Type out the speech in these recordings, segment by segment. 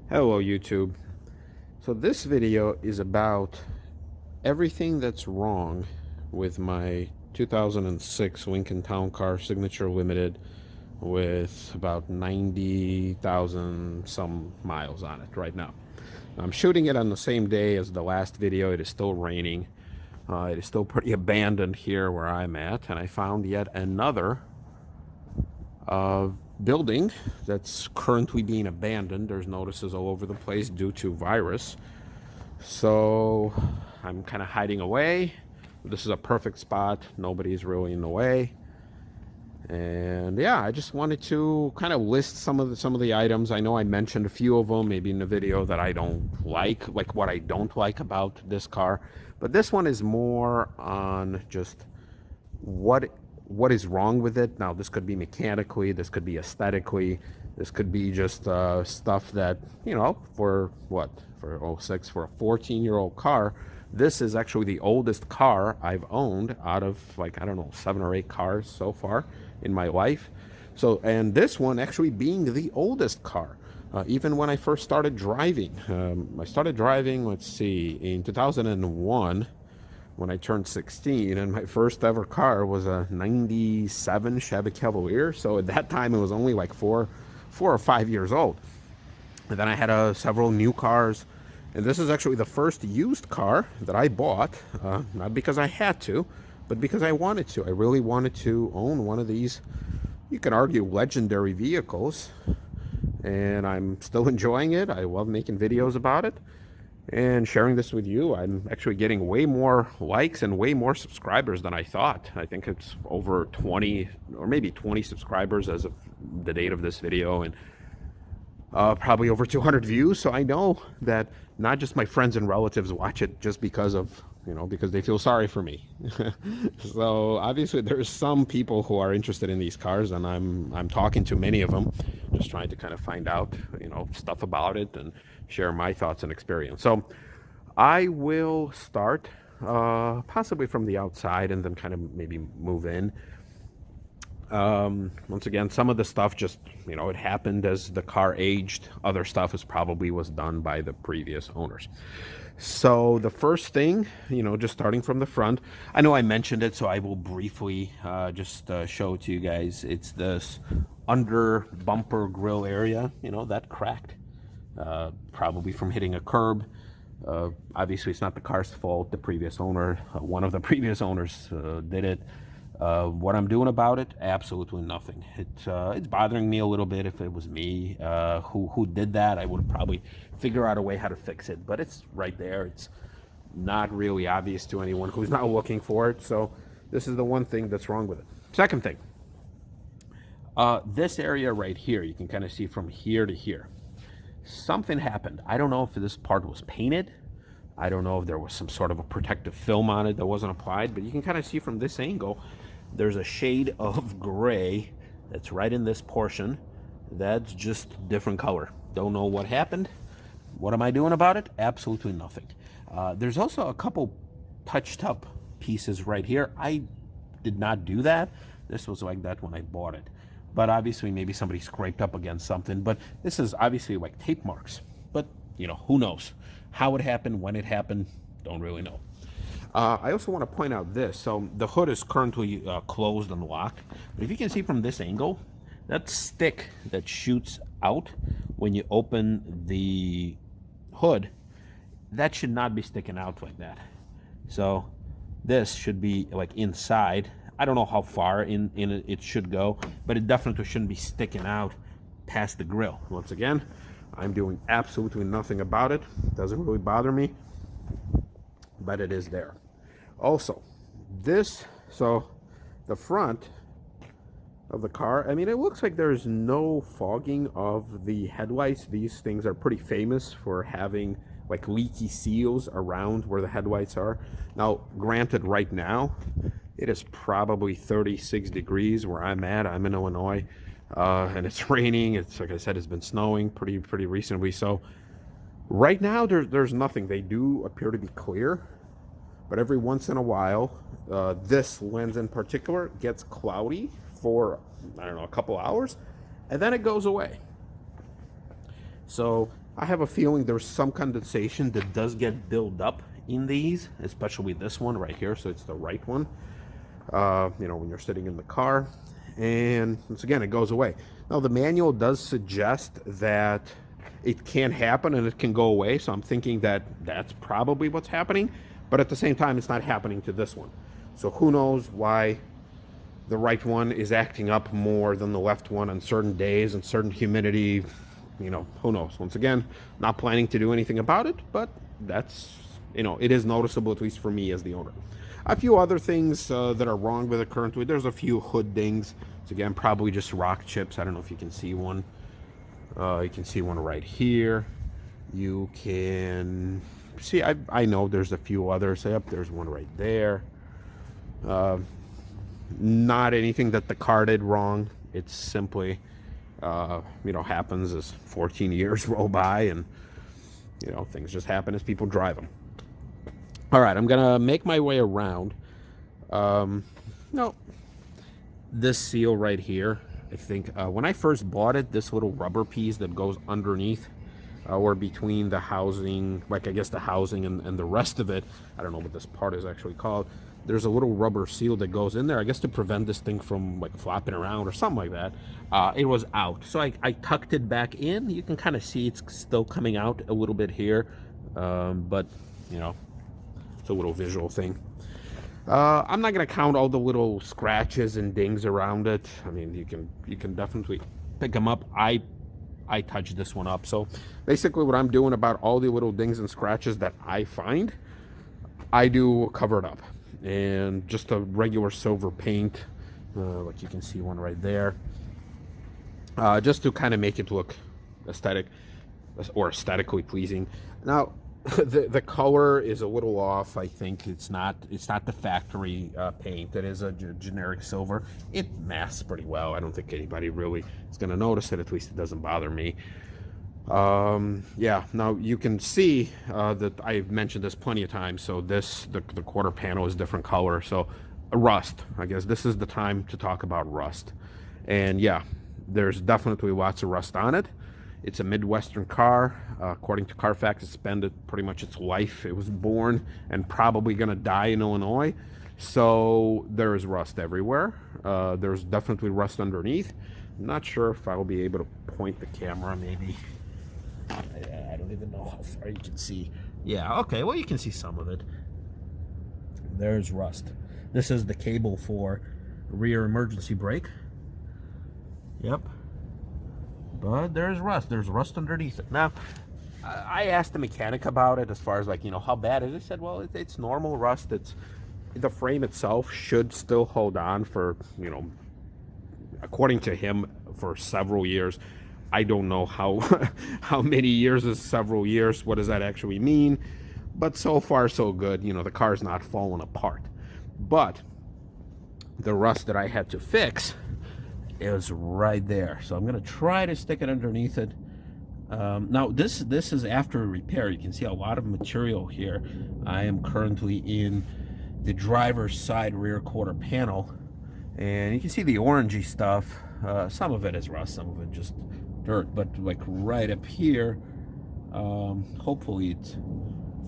Hello YouTube. So this video is about everything that's wrong with my 2006 Lincoln Town Car Signature Limited with about 90,000 some miles on it right now. I'm shooting it on the same day as the last video. It is still raining. It is still pretty abandoned here where I'm at, and I found yet another building that's currently being abandoned. There's notices all over the place due to virus. So I'm kind of hiding away. This is a perfect spot. Nobody's really in the way. And yeah, I just wanted to kind of list some of the items. I know I mentioned a few of them maybe in the video that I don't like what I don't like about this car. But this one is more on just what is wrong with it. Now, this could be mechanically, this could be aesthetically, this could be just stuff that, you know, for '06, for a 14-year-old car, this is actually the oldest car I've owned out of, like, I don't know, 7 or 8 cars so far in my life. So, and this one actually being the oldest car. Even when I first started driving, I started driving, let's see, in 2001 when I turned 16, and my first ever car was a 97 Chevy Cavalier. So at that time, it was only like four or 5 years old. And then I had several new cars. And this is actually the first used car that I bought, not because I had to, but because I wanted to. I really wanted to own one of these, you can argue, legendary vehicles. And I'm still enjoying it. I love making videos about it and sharing this with you. I'm actually getting way more likes and way more subscribers than I thought. I think it's over 20 or maybe 20 subscribers as of the date of this video, and probably over 200 views. So I know that not just my friends and relatives watch it just because of, you know, because they feel sorry for me. So obviously there's some people who are interested in these cars, and I'm talking to many of them, just trying to kind of find out, you know, stuff about it and share my thoughts and experience. So I will start possibly from the outside and then kind of maybe move in. Once again, some of the stuff just, you know, it happened as the car aged. Other stuff was done by the previous owners. So the first thing, you know, just starting from the front, I know I mentioned it, so I will briefly just show it to you guys. It's this under bumper grill area, you know, that cracked, probably from hitting a curb. Obviously, it's not the car's fault. The previous owner, one of the previous owners did it. What I'm doing about it? Absolutely nothing. It's bothering me a little bit. If it was me who did that, I would probably figure out a way how to fix it. But it's right there. It's not really obvious to anyone who's not looking for it. So this is the one thing that's wrong with it. Second thing, this area right here, you can kind of see from here to here. Something happened. I don't know if this part was painted. I don't know if there was some sort of a protective film on it that wasn't applied, but you can kind of see from this angle, there's a shade of gray that's right in this portion. That's just different color. Don't know what happened. What am I doing about it? Absolutely nothing. There's also a couple touched up pieces right here. I did not do that. This was like that when I bought it. But obviously maybe somebody scraped up against something. But this is obviously like tape marks. But, you know, who knows? How it happened, when it happened, don't really know. I also want to point out this. So the hood is currently closed and locked. But if you can see from this angle, that stick that shoots out when you open the hood, that should not be sticking out like that. So this should be like inside. I don't know how far in it should go, but it definitely shouldn't be sticking out past the grill. Once again, I'm doing absolutely nothing about it. Doesn't really bother me, but it is there. Also, so the front of the car, I mean, it looks like there's no fogging of the headlights. These things are pretty famous for having like leaky seals around where the headlights are. Now, granted, right now, it is probably 36 degrees where I'm at. I'm in Illinois. And it's raining. It's, like I said, it's been snowing pretty recently. So right now there's nothing. They do appear to be clear, but every once in a while, this lens in particular gets cloudy for, I don't know, a couple hours, and then it goes away. So I have a feeling there's some condensation that does get built up in these, especially this one right here. So it's the right one, you know, when you're sitting in the car. And once again, it goes away. Now, the manual does suggest that it can happen and it can go away. So I'm thinking that that's probably what's happening. But at the same time, it's not happening to this one. So who knows why the right one is acting up more than the left one on certain days and certain humidity. You know, who knows? Once again, not planning to do anything about it, but that's, you know, it is noticeable, at least for me as the owner. A few other things that are wrong with it currently. There's a few hood dings. So again, probably just rock chips. I don't know if you can see one. You can see one right here. You can see, I know there's a few others. Yep, there's one right there. Not anything that the car did wrong. It's simply, you know, happens as 14 years roll by, and, you know, things just happen as people drive them. All right, I'm gonna make my way around. No, this seal right here, I think when I first bought it, this little rubber piece that goes underneath or between the housing, like I guess the housing and the rest of it, I don't know what this part is actually called. There's a little rubber seal that goes in there, I guess to prevent this thing from like flopping around or something like that. It was out, so I tucked it back in. You can kind of see it's still coming out a little bit here, but you know, it's a little visual thing. I'm not gonna count all the little scratches and dings around it. I mean, you can definitely pick them up. I touched this one up. So basically what I'm doing about all the little dings and scratches that I find, I do cover it up. And just a regular silver paint, like you can see one right there, just to kind of make it look aesthetic or aesthetically pleasing. Now, the color is a little off. I think it's not the factory paint. It is a generic silver. It masks pretty well. I don't think anybody really is going to notice it. At least it doesn't bother me. Yeah, now you can see that I've mentioned this plenty of times. So the quarter panel is different color. So rust, I guess this is the time to talk about rust. And yeah, there's definitely lots of rust on it. It's a Midwestern car. According to Carfax, it's spent pretty much its life. It was born and probably going to die in Illinois. So there is rust everywhere. There's definitely rust underneath. I'm not sure if I'll be able to point the camera, maybe. I don't even know how far you can see. Yeah, okay, well, you can see some of it. There's rust. This is the cable for rear emergency brake. Yep. But there's rust. There's rust underneath it. Now, I asked the mechanic about it as far as, like, you know, how bad it is. He said, well, it's normal rust. It's the frame itself should still hold on for, you know, according to him, for several years. I don't know how how many years is several years. What does that actually mean? But so far, so good. You know, the car's not falling apart. But the rust that I had to fix is right there. So I'm going to try to stick it underneath it. Now, this is after a repair. You can see a lot of material here. I am currently in the driver's side rear quarter panel. And you can see the orangey stuff. Some of it is rust, some of it just dirt, but like right up here, hopefully it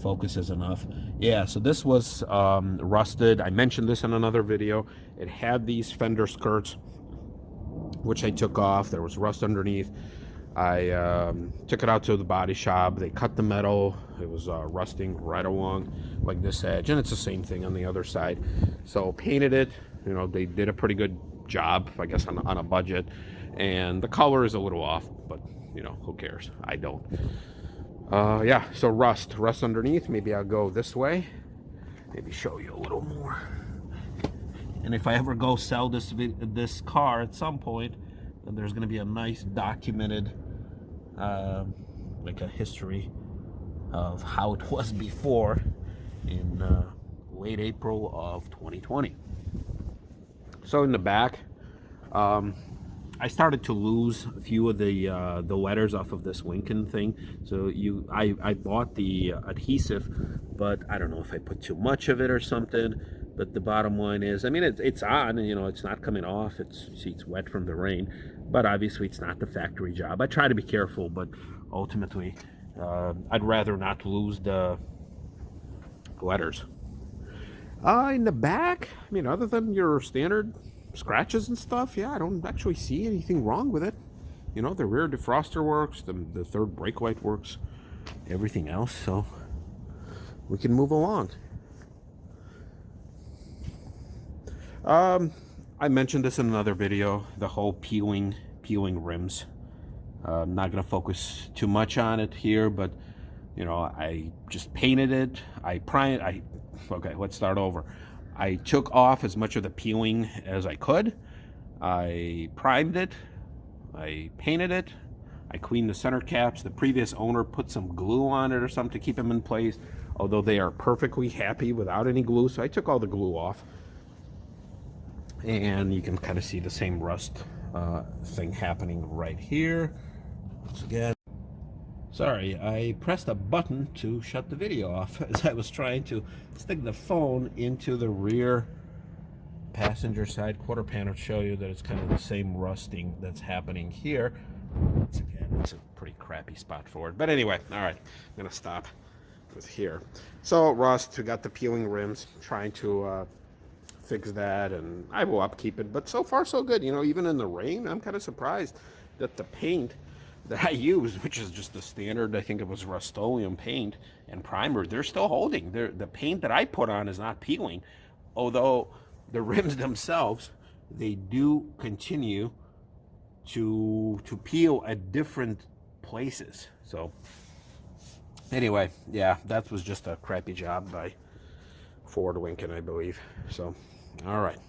focuses enough. Yeah, so this was rusted. I mentioned this in another video. It had these fender skirts, which I took off. There was rust underneath. I took it out to the body shop. They cut the metal. It was rusting right along like this edge, and it's the same thing on the other side. So painted it. You know, they did a pretty good job, I guess, on a budget. And the color is a little off, but, you know, who cares? I don't. Yeah, so rust underneath. Maybe I'll go this way. Maybe show you a little more. And if I ever go sell this car at some point, then there's going to be a nice documented, like a history of how it was before in late April of 2020. So in the back, I started to lose a few of the letters off of this Lincoln thing. So I bought the adhesive, but I don't know if I put too much of it or something. But the bottom line is, I mean, it's on, and, you know, it's not coming off. It's wet from the rain, but obviously it's not the factory job. I try to be careful, but ultimately I'd rather not lose the letters. In the back, I mean, other than your standard scratches and stuff, yeah, I don't actually see anything wrong with it. You know, the rear defroster works, the third brake light works, everything else, so we can move along. I mentioned this in another video, the whole peeling rims. I'm not going to focus too much on it here, but you know, I just painted it. Okay, let's start over. I took off as much of the peeling as I could. I primed it. I painted it. I cleaned the center caps. The previous owner put some glue on it or something to keep them in place, although they are perfectly happy without any glue. So I took all the glue off. And you can kind of see the same rust thing happening right here. Once again, sorry, I pressed a button to shut the video off as I was trying to stick the phone into the rear passenger side quarter panel to show you that it's kind of the same rusting that's happening here. Once again, it's a pretty crappy spot for it. But anyway, all right, I'm going to stop with here. So rust, we got the peeling rims, trying to fix that, and I will upkeep it, but so far so good. You know, even in the rain, I'm kind of surprised that the paint that I used, which is just the standard, I think it was Rust-Oleum paint and primer, they're still holding. The paint that I put on is not peeling, although the rims themselves, they do continue to peel at different places. So anyway, yeah, that was just a crappy job by Ford Lincoln, I believe. So all right,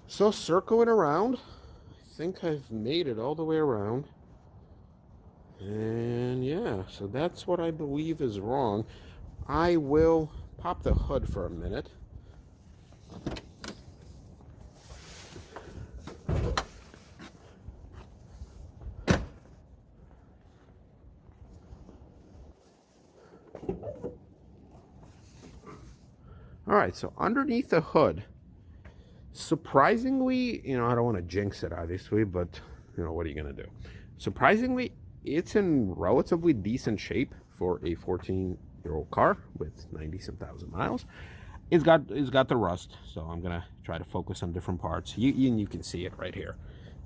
so circling around, I think I've made it all the way around, and yeah, so that's what I believe is wrong. I will pop the hood for a minute. All right, so underneath the hood, surprisingly, you know, I don't want to jinx it, obviously, but, you know, what are you going to do? Surprisingly, it's in relatively decent shape for a 14-year-old car with 90-some thousand miles. It's got the rust, so I'm going to try to focus on different parts. You can see it right here.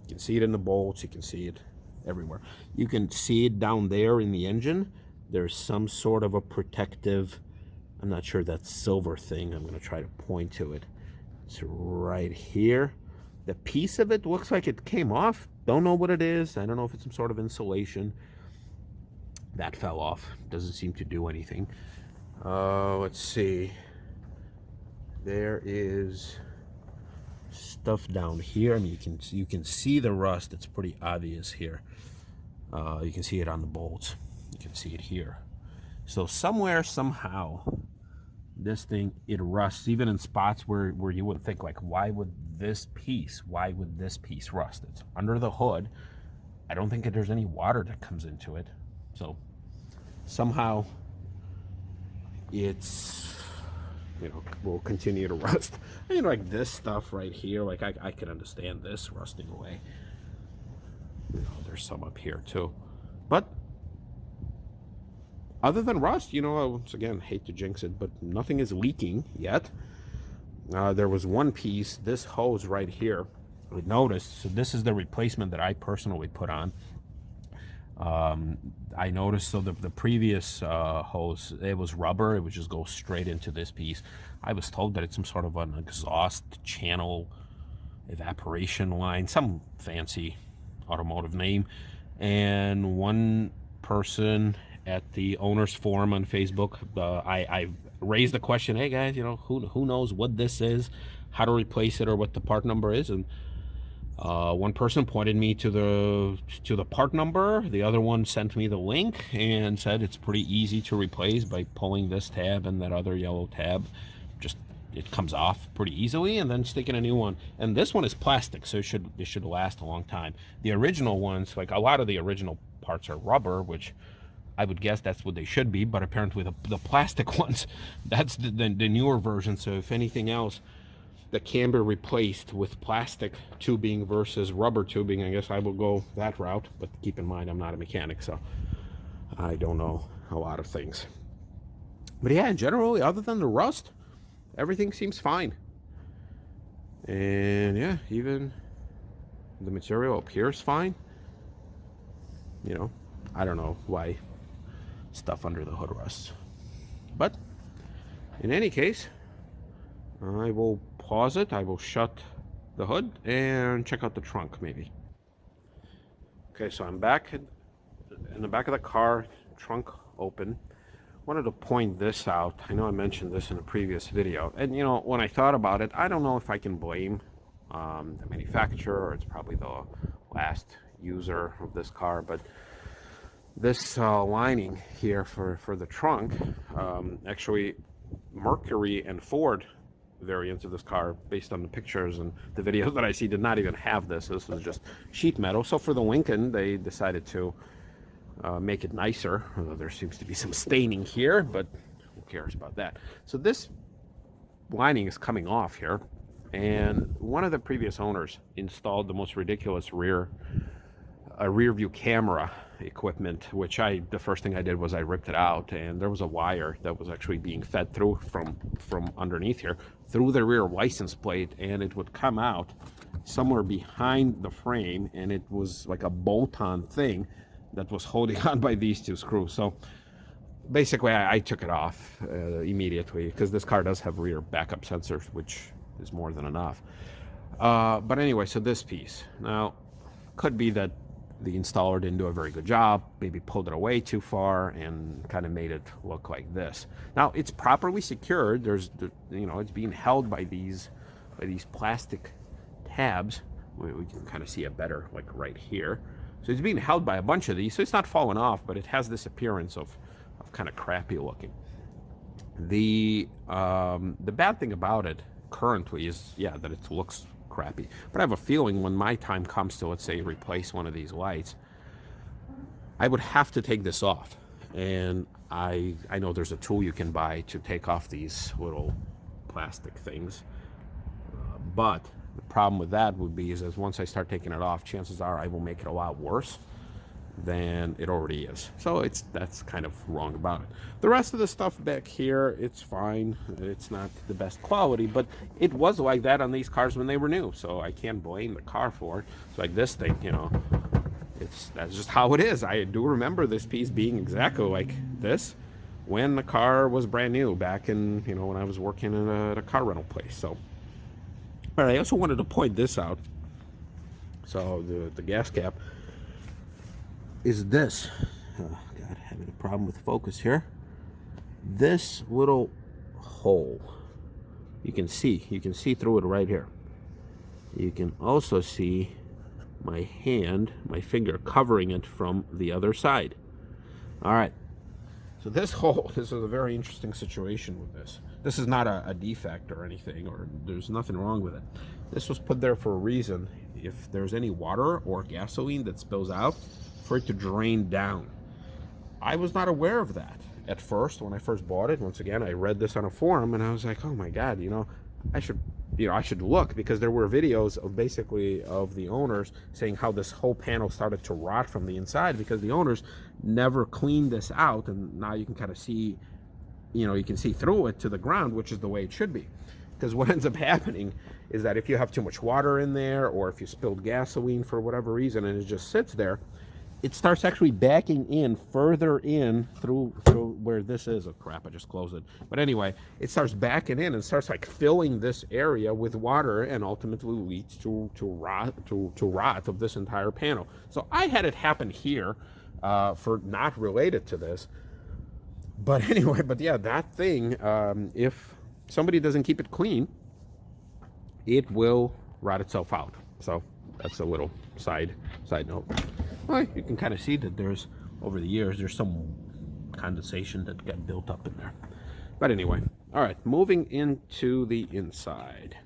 You can see it in the bolts. You can see it everywhere. You can see it down there in the engine. There's some sort of a protective, I'm not sure, that silver thing. I'm going to try to point to it. It's right here. The piece of it looks like it came off. Don't know what it is. I don't know if it's some sort of insulation. That fell off. Doesn't seem to do anything. Let's see. There is stuff down here. I mean, you can see the rust. It's pretty obvious here. You can see it on the bolts. You can see it here. So somewhere, somehow, this thing, it rusts, even in spots where you would think, like, why would this piece rust? It's under the hood. I don't think that there's any water that comes into it. So somehow it's, you know, will continue to rust. I mean, like this stuff right here, like I can understand this rusting away. You know, there's some up here too. But other than rust, you know, I once again hate to jinx it, but nothing is leaking yet. There was one piece, this hose right here, I noticed. So this is the replacement that I personally put on. I noticed, so the previous hose, it was rubber. It would just go straight into this piece. I was told that it's some sort of an exhaust channel evaporation line, some fancy automotive name. And one person at the owners forum on Facebook, I raised the question, hey guys, you know, who knows what this is, how to replace it, or what the part number is? And one person pointed me to the part number. The other one sent me the link and said it's pretty easy to replace by pulling this tab and that other yellow tab. Just, it comes off pretty easily, and then sticking a new one. And this one is plastic, so it should last a long time. The original ones, like a lot of the original parts, are rubber, which I would guess that's what they should be, but apparently the plastic ones, that's the newer version. So if anything else that can be replaced with plastic tubing versus rubber tubing, I guess I will go that route. But keep in mind, I'm not a mechanic, so I don't know a lot of things. But yeah, generally, other than the rust, everything seems fine. And yeah, even the material appears fine. You know, I don't know why stuff under the hood rusts. But in any case, I will pause it. I will shut the hood and check out the trunk maybe. Okay, so I'm back in the back of the car, trunk open. Wanted to point this out. I know I mentioned this in a previous video. And you know, when I thought about it, I don't know if I can blame the manufacturer, or it's probably the last user of this car, but this lining here for the trunk, actually Mercury and Ford variants of this car, based on the pictures and the videos that I see, did not even have this. This was just sheet metal. So for the Lincoln, they decided to make it nicer. Although there seems to be some staining here, but who cares about that? So this lining is coming off here, and one of the previous owners installed the most ridiculous rear view camera equipment, which the first thing I did was I ripped it out, and there was a wire that was actually being fed through from underneath here through the rear license plate, and it would come out somewhere behind the frame, and it was like a bolt-on thing that was holding on by these two screws. So basically I took it off immediately, because this car does have rear backup sensors, which is more than enough. But anyway, so this piece now could be that the installer didn't do a very good job, maybe pulled it away too far and kind of made it look like this. Now it's properly secured. You know, it's being held by these plastic tabs. We can kind of see it better, like right here. So it's being held by a bunch of these, so it's not falling off, but it has this appearance of kind of crappy looking. The bad thing about it currently is, yeah, that it looks crappy. But I have a feeling when my time comes to, let's say, replace one of these lights, I would have to take this off. And I know there's a tool you can buy to take off these little plastic things. But the problem with that would be is once I start taking it off, chances are I will make it a lot worse than it already is. So that's kind of wrong about it. The rest of the stuff back here, it's fine. It's not the best quality, but it was like that on these cars when they were new, so I can't blame the car for it. It's like this thing, you know, that's just how it is. I do remember this piece being exactly like this when the car was brand new back in, you know, when I was working at a car rental place. So all right, I also wanted to point this out. So the gas cap is this. Oh God, having a problem with focus here. This little hole, you can see through it right here. You can also see my finger covering it from the other side. All right, so this is a very interesting situation with this. This is not a defect or anything, or there's nothing wrong with it. This was put there for a reason. If there's any water or gasoline that spills out, for it to drain down. I was not aware of that at first when I first bought it. Once again, I read this on a forum and I was like, oh my God, you know, I should look, because there were videos of basically of the owners saying how this whole panel started to rot from the inside because the owners never cleaned this out, and now you can kind of see, you know, you can see through it to the ground, which is the way it should be. Because what ends up happening is that if you have too much water in there, or if you spilled gasoline for whatever reason and it just sits there, it starts actually backing in further in through where this is. Oh crap, I just closed it. But anyway, it starts backing in and starts like filling this area with water, and ultimately leads to rot of this entire panel. So I had it happen here for not related to this. But anyway, but yeah, that thing, if somebody doesn't keep it clean, it will rot itself out. So that's a little side note. Well, you can kind of see that there's, over the years, there's some condensation that got built up in there. But anyway, all right, moving into the inside.